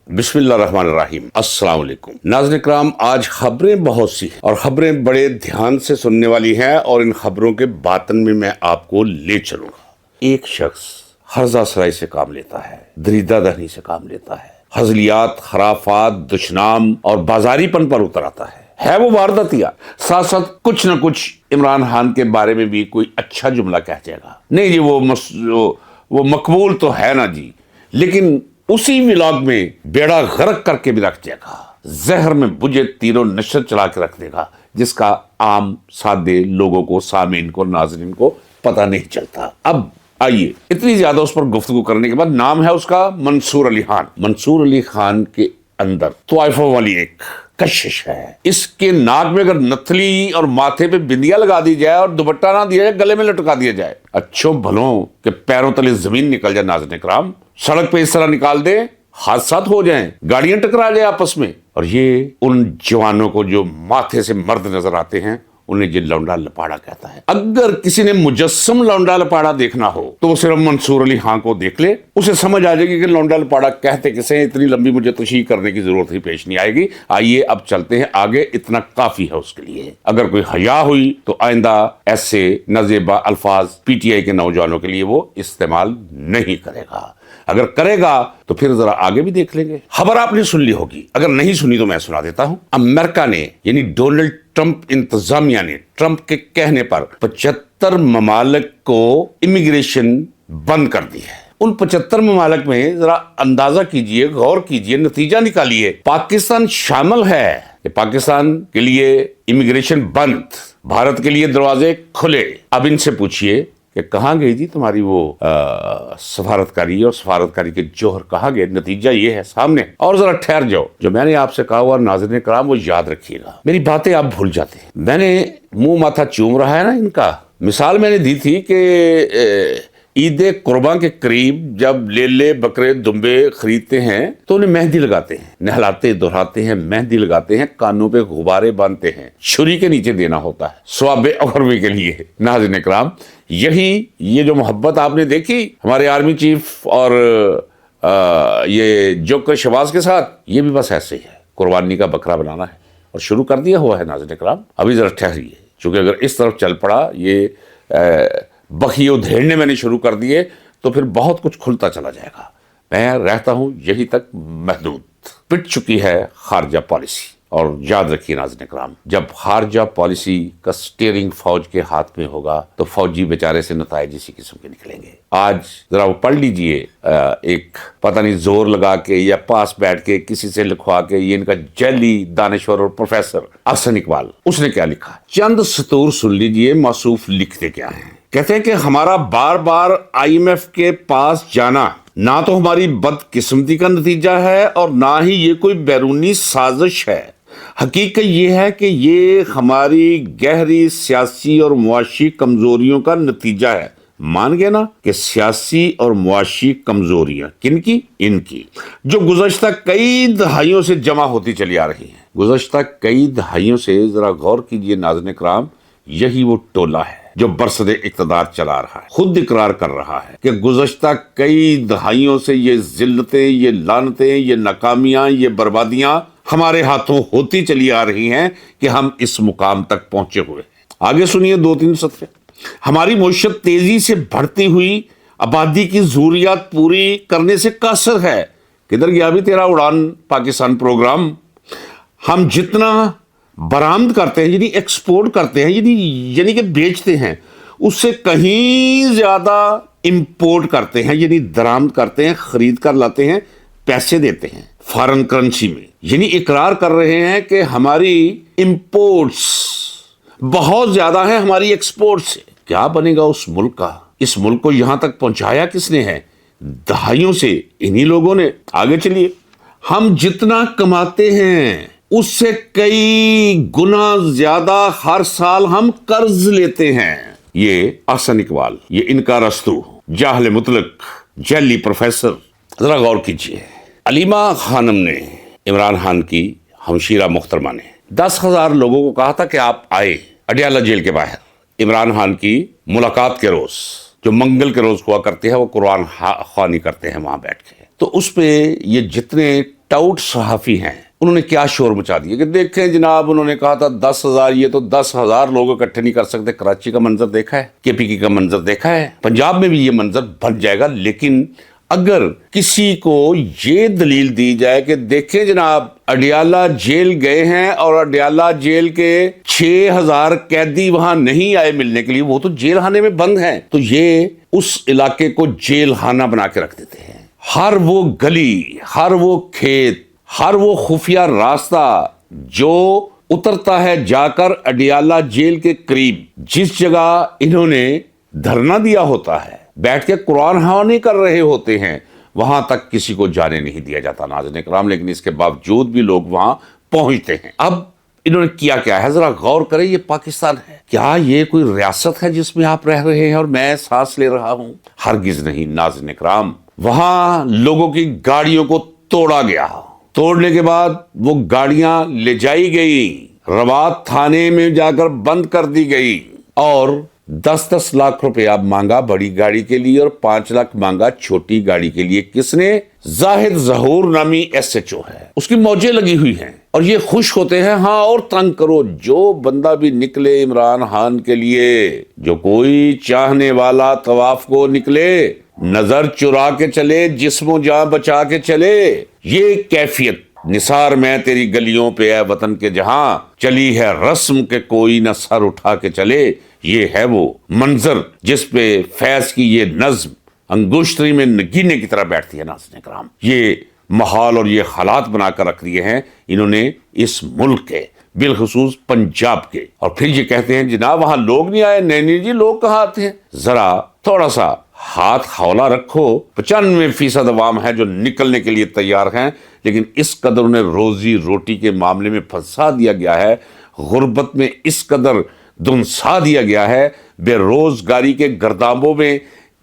بسم اللہ الرحمن الرحیم۔ السلام علیکم ناظرین کرام، آج خبریں بہت سی ہیں اور خبریں بڑے دھیان سے سننے والی ہیں، اور ان خبروں کے باطن میں آپ کو لے چلوں گا۔ ایک شخص ہرزہ سرائی سے کام لیتا ہے، دریدہ دہنی سے کام لیتا ہے، ہزلیات، خرافات، دشنام اور بازاری پن پر اتر آتا ہے وہ وارداتیہ، ساتھ ساتھ کچھ نہ کچھ عمران خان کے بارے میں بھی کوئی اچھا جملہ کہہ جائے گا۔ نہیں جی، وہ مقبول تو ہے نا جی، لیکن اسی ولاگ میں بیڑا غرق کر کے بھی رکھ دے گا، زہر میں بجھے تیر و نشر چلا کے رکھ دے گا، جس کا عام سادے لوگوں کو، سامعین کو، ناظرین کو پتہ نہیں چلتا۔ اب آئیے، اتنی زیادہ اس پر گفتگو کرنے کے بعد، نام ہے اس کا منصور علی خان۔ منصور علی خان کے اندر طائفوں والی ایک کشش ہے۔ اس کے ناک میں اگر نتھلی اور ماتھے پہ بندیا لگا دی جائے اور دوپٹہ نہ دیا جائے، گلے میں لٹکا دیا جائے، اچھوں بھلوں کے پیروں تلے زمین نکل جائے، ناظرین کرام سڑک پہ اس طرح نکال دے، حادثات ہو جائیں، گاڑیاں ٹکرا جائیں آپس میں، اور یہ ان جوانوں کو جو ماتھے سے مرد نظر آتے ہیں، انہیں یہ لونڈا لپاڑا کہتا ہے۔ اگر کسی نے مجسم لونڈا لپاڑا دیکھنا ہو تو وہ صرف منصور علی خان کو دیکھ لے، اسے سمجھ آ جائے گی کہ لونڈا لپاڑا کہتے کسے ہیں۔ اتنی لمبی مجھے تشریح کرنے کی ضرورت ہی پیش نہیں آئے گی۔ آئیے اب چلتے ہیں آگے، اتنا کافی ہے اس کے لیے۔ اگر کوئی حیا ہوئی تو آئندہ ایسے نازیبا الفاظ پی ٹی آئی کے نوجوانوں کے لیے وہ استعمال نہیں کرے گا۔ اگر کرے گا تو پھر ذرا آگے بھی دیکھ لیں گے۔ خبر آپ نے سن لی ہوگی، اگر نہیں سنی تو میں سنا دیتا ہوں۔ امریکہ نے، یعنی ڈونلڈ ٹرمپ انتظامیہ نے، ٹرمپ کے کہنے پر 75 ممالک کو امیگریشن بند کر دی ہے۔ ان 75 ممالک میں ذرا اندازہ کیجئے، غور کیجئے، نتیجہ نکالیے، پاکستان شامل ہے کہ پاکستان کے لیے امیگریشن بند، بھارت کے لیے دروازے کھلے۔ اب ان سے پوچھئے کہ کہاں گئی جی تمہاری وہ سفارتکاری، اور سفارتکاری کے جوہر کہاں گئے؟ نتیجہ یہ ہے سامنے۔ اور ذرا ٹھہر جاؤ، جو میں نے آپ سے کہا ہوا ناظرین کرام وہ یاد رکھیے گا، میری باتیں آپ بھول جاتے ہیں۔ میں نے منہ ماتھا چوم رہا ہے نا ان کا، مثال میں نے دی تھی کہ عید قرباں کے قریب جب لیلے بکرے دمبے خریدتے ہیں تو انہیں مہندی لگاتے ہیں، نہلاتے دہراتے ہیں، مہندی لگاتے ہیں، کانوں پہ غبارے باندھتے ہیں، چھری کے نیچے دینا ہوتا ہے ثواب اخروی کے لیے۔ ناظرین کرام، یہ جو محبت آپ نے دیکھی ہمارے آرمی چیف اور یہ جوکر شہباز کے ساتھ، یہ بھی بس ایسے ہی ہے، قربانی کا بکرا بنانا ہے، اور شروع کر دیا ہوا ہے ناظرین کرام۔ ابھی ذرا ٹھہریے، چونکہ اگر اس طرف چل پڑا، یہ بخیے ادھیڑنے میں نے شروع کر دیے تو پھر بہت کچھ کھلتا چلا جائے گا۔ میں رہتا ہوں یہی تک محدود۔ پٹ چکی ہے خارجہ پالیسی، اور یاد رکھیے ناظرین کرام، جب خارجہ پالیسی کا سٹیئرنگ فوج کے ہاتھ میں ہوگا تو فوجی بیچارے سے نتائج اسی قسم کے نکلیں گے۔ آج ذرا وہ پڑھ لیجئے، ایک پتہ نہیں زور لگا کے یا پاس بیٹھ کے کسی سے لکھوا کے، یہ ان کا جعلی دانشور اور پروفیسر احسن اقبال، اس نے کیا لکھا؟ چند سطور سن لیجئے، موصوف لکھتے کیا ہیں۔ کہتے ہیں کہ ہمارا بار بار آئی ایم ایف کے پاس جانا نہ تو ہماری بدقسمتی کا نتیجہ ہے اور نہ ہی یہ کوئی بیرونی سازش ہے۔ حقیقت یہ ہے کہ یہ ہماری گہری سیاسی اور معاشی کمزوریوں کا نتیجہ ہے۔ مان گئے نا کہ سیاسی اور معاشی کمزوریاں کن کی؟ ان کی، جو گزشتہ کئی دہائیوں سے جمع ہوتی چلی آ رہی ہیں۔ گزشتہ کئی دہائیوں سے، ذرا غور کیجئے ناظرین کرام، یہی وہ ٹولہ ہے جو برسد اقتدار چلا رہا ہے، خود اقرار کر رہا ہے کہ گزشتہ کئی دہائیوں سے یہ ذلتیں، یہ لعنتیں، یہ ناکامیاں، یہ بربادیاں ہمارے ہاتھوں ہوتی چلی آ رہی ہیں کہ ہم اس مقام تک پہنچے ہوئے ہیں۔ آگے سنیے 2-3 سطریں۔ ہماری معیشت تیزی سے بڑھتی ہوئی آبادی کی ضروریات پوری کرنے سے قاصر ہے۔ کدھر گیا بھی تیرا اڑان پاکستان پروگرام؟ ہم جتنا برآمد کرتے ہیں، یعنی ایکسپورٹ کرتے ہیں، یعنی کہ بیچتے ہیں، اس سے کہیں زیادہ امپورٹ کرتے ہیں، یعنی درآمد کرتے ہیں، خرید کر لاتے ہیں، پیسے دیتے ہیں فارن کرنسی میں۔ یعنی اقرار کر رہے ہیں کہ ہماری امپورٹس بہت زیادہ ہیں ہماری ایکسپورٹ سے۔ کیا بنے گا اس ملک کا؟ اس ملک کو یہاں تک پہنچایا کس نے ہے؟ دہائیوں سے انہی لوگوں نے۔ آگے چلیے، ہم جتنا کماتے ہیں اس سے کئی گنا زیادہ ہر سال ہم قرض لیتے ہیں۔ یہ احسن اقبال، یہ ان کا رستو، جاہل مطلق، جعلی پروفیسر۔ ذرا غور کیجئے، علیمہ خانم نے، عمران خان کی ہمشیرہ محترمہ نے 10,000 لوگوں کو کہا تھا کہ آپ آئے اڈیالہ جیل کے باہر عمران خان کی ملاقات کے روز، جو منگل کے روز ہوا کرتے ہیں، وہ قرآن خوانی کرتے ہیں وہاں بیٹھ کے۔ تو اس پہ یہ جتنے ٹاؤٹ صحافی ہیں، انہوں نے کیا شور مچا دیا کہ دیکھیں جناب، انہوں نے کہا تھا 10,000، یہ تو 10,000 لوگ اکٹھے نہیں کر سکتے۔ کراچی کا منظر دیکھا ہے، KPK کا منظر دیکھا ہے، پنجاب میں بھی یہ منظر بن جائے گا۔ لیکن اگر کسی کو یہ دلیل دی جائے کہ دیکھیں جناب، اڈیالہ جیل گئے ہیں اور اڈیالہ جیل کے 6,000 قیدی وہاں نہیں آئے ملنے کے لیے، وہ تو جیل خانے میں بند ہیں، تو یہ اس علاقے کو جیل خانہ بنا کے رکھ دیتے ہیں۔ ہر وہ گلی، ہر وہ کھیت، ہر وہ خفیہ راستہ جو اترتا ہے جا کر اڈیالہ جیل کے قریب، جس جگہ انہوں نے دھرنا دیا ہوتا ہے، بیٹھ کے قرآن خوانی کر رہے ہوتے ہیں، وہاں تک کسی کو جانے نہیں دیا جاتا ناظرین کرام، لیکن اس کے باوجود بھی لوگ وہاں پہنچتے ہیں۔ اب انہوں نے کیا کیا ہے ذرا غور کریں، یہ پاکستان ہے کیا؟ یہ کوئی ریاست ہے جس میں آپ رہ رہے ہیں اور میں سانس لے رہا ہوں؟ ہرگز نہیں ناظرین کرام۔ وہاں لوگوں کی گاڑیوں کو توڑا گیا، توڑنے کے بعد وہ گاڑیاں لے جائی گئی، روات تھانے میں جا کر بند کر دی گئی، اور 10-10 لاکھ روپیہ مانگا بڑی گاڑی کے لیے اور 5 لاکھ مانگا چھوٹی گاڑی کے لیے۔ کس نے؟ زاہد ظہور نامی SHO ہے، اس کی موجیں لگی ہوئی ہیں اور یہ خوش ہوتے ہیں، ہاں اور تنگ کرو، جو بندہ بھی نکلے عمران خان کے لیے، جو کوئی چاہنے والا طواف کو نکلے، نظر چرا کے چلے، جسم و جاں بچا کے چلے۔ یہ کیفیت نثار میں تیری گلیوں پہ اے وطن کے جہاں، چلی ہے رسم کے کوئی نہ سر اٹھا کے چلے۔ یہ ہے وہ منظر جس پہ فیض کی یہ نظم انگوشتری میں نگینے کی طرح بیٹھتی ہے ناظرین کرام۔ یہ ماحول اور یہ حالات بنا کر رکھ دیے ہیں انہوں نے اس ملک کے، بالخصوص پنجاب کے۔ اور پھر یہ کہتے ہیں جناب وہاں لوگ نہیں آئے۔ نہیں جی، لوگ کہاں آتے ہیں؟ ذرا تھوڑا سا ہاتھ کھولا رکھو۔ 95% عوام ہے جو نکلنے کے لیے تیار ہیں، لیکن اس قدر انہیں روزی روٹی کے معاملے میں پھنسا دیا گیا ہے، غربت میں اس قدر دھنسا دیا گیا ہے، بے روزگاری کے گردابوں میں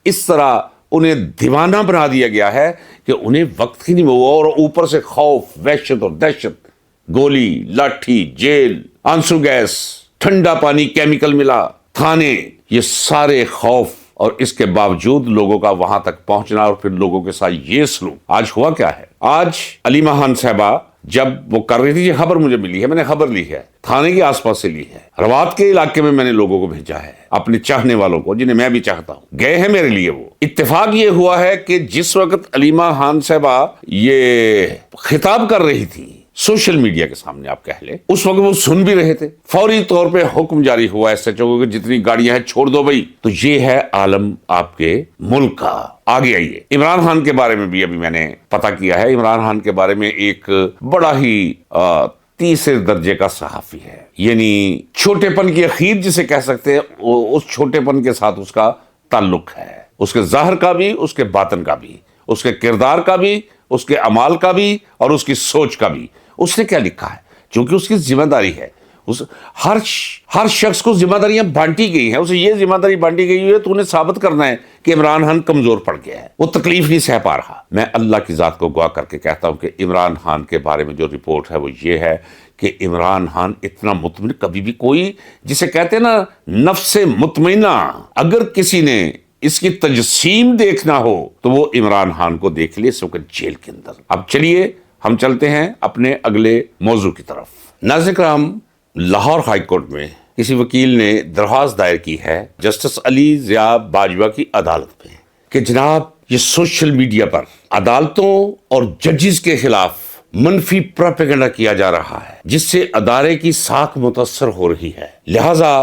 اس طرح انہیں دیوانہ بنا دیا گیا ہے کہ انہیں وقت ہی نہیں ہوا، اور اوپر سے خوف، وحشت اور دہشت، گولی، لاٹھی، جیل، آنسو گیس، ٹھنڈا پانی کیمیکل ملا، تھانے، یہ سارے خوف، اور اس کے باوجود لوگوں کا وہاں تک پہنچنا اور پھر لوگوں کے ساتھ یہ سلوک۔ آج ہوا کیا ہے؟ آج علیمہ خان صاحبہ جب وہ کر رہی تھی، یہ خبر مجھے ملی ہے، میں نے خبر لی ہے، تھانے کے آس پاس سے لی ہے، روات کے علاقے میں میں نے لوگوں کو بھیجا ہے، اپنے چاہنے والوں کو جنہیں میں بھی چاہتا ہوں، گئے ہیں میرے لیے۔ وہ اتفاق یہ ہوا ہے کہ جس وقت علیمہ خان صاحبہ یہ خطاب کر رہی تھی سوشل میڈیا کے سامنے، آپ کہہ لیں، اس وقت وہ سن بھی رہے تھے، فوری طور پہ حکم جاری ہوا SHO کو کہ جتنی گاڑیاں ہیں چھوڑ دو بھائی۔ تو یہ ہے عالم آپ کے ملک کا۔ آگے آئیے، عمران خان کے بارے میں بھی ابھی میں نے پتہ کیا ہے۔ عمران خان کے بارے میں ایک بڑا ہی تیسرے درجے کا صحافی ہے، یعنی چھوٹے پن کی اخیر جسے کہہ سکتے ہیں، اس چھوٹے پن کے ساتھ اس کا تعلق ہے، اس کے ظاہر کا بھی، اس کے باطن کا بھی، اس کے کردار کا بھی، اس کے اعمال کا بھی، اور اس کی سوچ کا بھی۔ اس نے کیا لکھا ہے؟ چونکہ اس کی ذمہ داری ہے، ہر شخص کو ذمہ داریاں بانٹی گئی ہیں، اسے یہ ذمہ داری بانٹی گئی ہے تو انہیں ثابت کرنا ہے کہ عمران خان کمزور پڑ گیا ہے، وہ تکلیف نہیں سہ پا رہا۔ میں اللہ کی ذات کو گواہ کر کے کہتا ہوں کہ عمران خان کے بارے میں جو رپورٹ ہے وہ یہ ہے کہ عمران خان اتنا مطمئن، کبھی بھی کوئی جسے کہتے ہیں نا نفس مطمئنہ، اگر کسی نے اس کی تجسیم دیکھنا ہو تو وہ عمران خان کو دیکھ لے اس وقت جیل کے اندر۔ اب چلیے ہم چلتے ہیں اپنے اگلے موضوع کی طرف۔ ناظرین کرام، لاہور ہائی کورٹ میں کسی وکیل نے درخواست دائر کی ہے جسٹس علی ضیاء باجوہ کی عدالت میں کہ جناب یہ سوشل میڈیا پر عدالتوں اور ججز کے خلاف منفی پروپیگنڈا کیا جا رہا ہے، جس سے ادارے کی ساکھ متاثر ہو رہی ہے، لہذا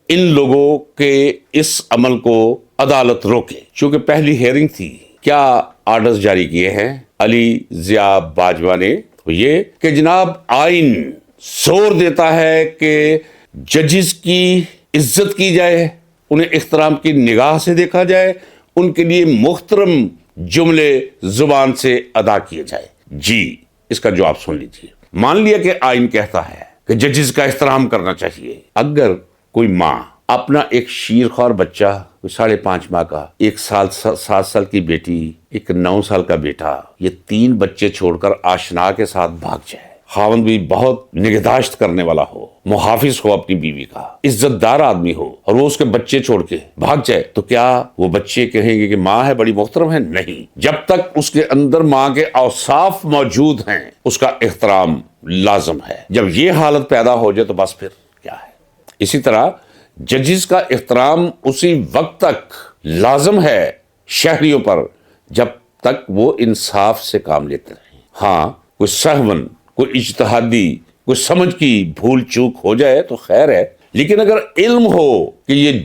ان لوگوں کے اس عمل کو عدالت روکے۔ چونکہ پہلی ہیئرنگ تھی، کیا آرڈرز جاری کیے ہیں علی ضیاء باجوہ نے؟ یہ کہ جناب آئین زور دیتا ہے کہ ججز کی عزت کی جائے، انہیں احترام کی نگاہ سے دیکھا جائے، ان کے لیے محترم جملے زبان سے ادا کیے جائے۔ جی، اس کا جواب سن لیجیے۔ مان لیا کہ آئین کہتا ہے کہ ججز کا احترام کرنا چاہیے، اگر کوئی ماں اپنا ایک شیرخوار بچہ 5.5 ماہ کا، 7 سال کی بیٹی، ایک 9 سال کا بیٹا، یہ 3 بچے چھوڑ کر آشنا کے ساتھ بھاگ جائے، خاوند بھی بہت نگہداشت کرنے والا ہو، محافظ ہو اپنی بیوی کا، عزت دار آدمی ہو، اور وہ اس کے بچے چھوڑ کے بھاگ جائے تو کیا وہ بچے کہیں گے کہ ماں ہے بڑی محترم ہے؟ نہیں، جب تک اس کے اندر ماں کے اوصاف موجود ہیں اس کا احترام لازم ہے۔ جب یہ حالت پیدا ہو جائے تو بس پھر کیا ہے۔ اسی طرح ججز کا احترام اسی وقت تک لازم ہے شہریوں پر جب تک وہ انصاف سے کام لیتے رہیں۔ ہاں، کوئی سہون، کوئی اجتہادی، کوئی سمجھ کی بھول چوک ہو جائے تو خیر ہے، لیکن اگر علم ہو کہ یہ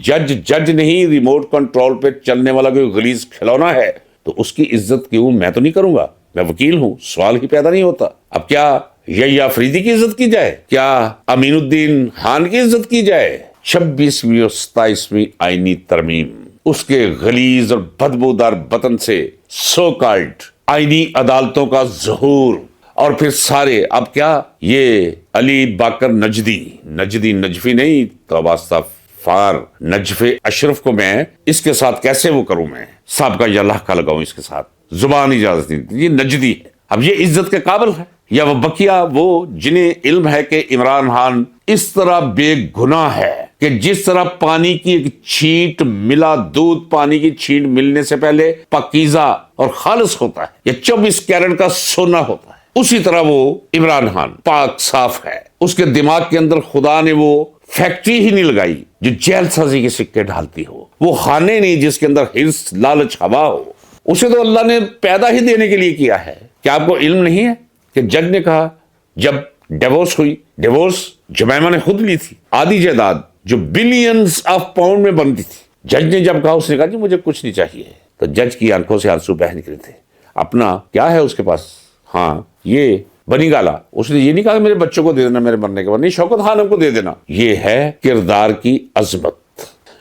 جج نہیں، ریموٹ کنٹرول پہ چلنے والا کوئی غلیظ کھلونا ہے، تو اس کی عزت کیوں میں تو نہیں کروں گا؟ میں وکیل ہوں، سوال ہی پیدا نہیں ہوتا۔ اب کیا یحییٰ فریدی کی عزت کی جائے؟ کیا امین الدین خان کی عزت کی جائے؟ 26ویں اور 27ویں آئینی ترمیم اس کے غلیظ اور بدبودار بطن سے سو کالڈ آئینی عدالتوں کا ظہور، اور پھر سارے اب کیا یہ علی باقر نجدی نجفی نہیں، توبہ استغفار، نجف اشرف کو میں اس کے ساتھ کیسے وہ کروں؟ میں صاحب کا یا اللہ کا لگاؤں اس کے ساتھ؟ زبان اجازت نہیں، یہ نجدی ہے۔ اب یہ عزت کے قابل ہے یا وہ بقیہ وہ جنہیں علم ہے کہ عمران خان اس طرح بے گناہ ہے کہ جس طرح پانی کی ایک چھینٹ ملا دودھ پانی کی چھینٹ ملنے سے پہلے پاکیزہ اور خالص ہوتا ہے، یا 24 کیرٹ کا سونا ہوتا ہے، اسی طرح وہ عمران خان پاک صاف ہے۔ اس کے دماغ کے اندر خدا نے وہ فیکٹری ہی نہیں لگائی جو جیل سازی کے سکے ڈالتی ہو، وہ خانے نہیں جس کے اندر حرص، لالچ، ہوا ہو۔ اسے تو اللہ نے پیدا ہی دینے کے لیے کیا ہے۔ کیا آپ کو علم نہیں ہے کہ جج نے کہا جب ڈیورس ہوئی، ڈیورس جمیمہ نے خود لی تھی، آدھی جائیداد جو بلینز آف پاؤنڈ میں بنتی تھی، جج نے جب کہا، اس نے کہا جی مجھے کچھ نہیں چاہیے، تو جج کی آنکھوں سے آنسو بہہ نکلے تھے۔ اپنا کیا ہے اس کے پاس؟ ہاں، یہ بنی گالا۔ اس نے یہ نہیں کہا کہ میرے بچوں کو دے دینا میرے مرنے کے بعد، نہیں، شوکت خانم کو دے دینا۔ یہ ہے کردار کی عظمت،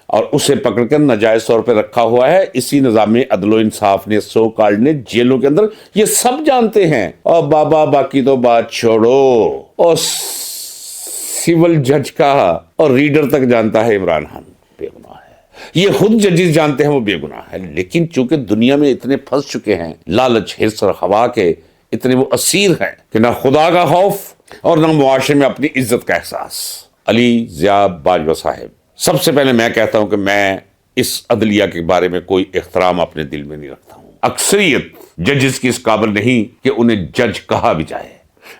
اور اسے پکڑ کر ناجائز طور پہ رکھا ہوا ہے اسی نظام عدل و انصاف نے، سو کالڈ نے، جیلوں کے اندر۔ یہ سب جانتے ہیں، اور بابا باقی تو بات چھوڑو، اور سول جج کا اور ریڈر تک جانتا ہے عمران خان بے گناہ ہے۔ یہ خود ججز جانتے ہیں وہ بے گناہ ہے، لیکن چونکہ دنیا میں اتنے پھنس چکے ہیں، لالچ، حرص اور ہوا کے اتنے وہ اسیر ہیں کہ نہ خدا کا خوف اور نہ معاشرے میں اپنی عزت کا احساس۔ علی ضیاء باجوہ صاحب، سب سے پہلے میں کہتا ہوں کہ میں اس عدلیہ کے بارے میں کوئی احترام اپنے دل میں نہیں رکھتا ہوں۔ اکثریت ججز کی اس قابل نہیں کہ انہیں جج کہا بھی جائے۔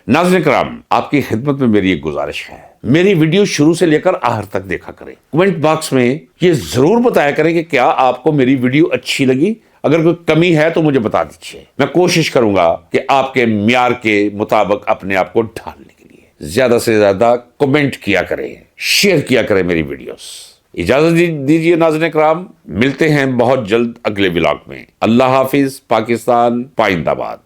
ناظرین کرام، آپ کی خدمت میں میری ایک گزارش ہے، میری ویڈیو شروع سے لے کر آخر تک دیکھا کریں۔ کمنٹ باکس میں یہ ضرور بتایا کریں کہ کیا آپ کو میری ویڈیو اچھی لگی۔ اگر کوئی کمی ہے تو مجھے بتا دیجیے، میں کوشش کروں گا کہ آپ کے معیار کے مطابق اپنے آپ کو ڈھالنے کے لیے زیادہ سے زیادہ کمنٹ کیا کریں، شیئر کیا کریں میری ویڈیوز۔ اجازت دیجیے ناظرین کرام، ملتے ہیں بہت جلد اگلے ولاگ میں۔ اللہ حافظ، پاکستان پائندہ باد۔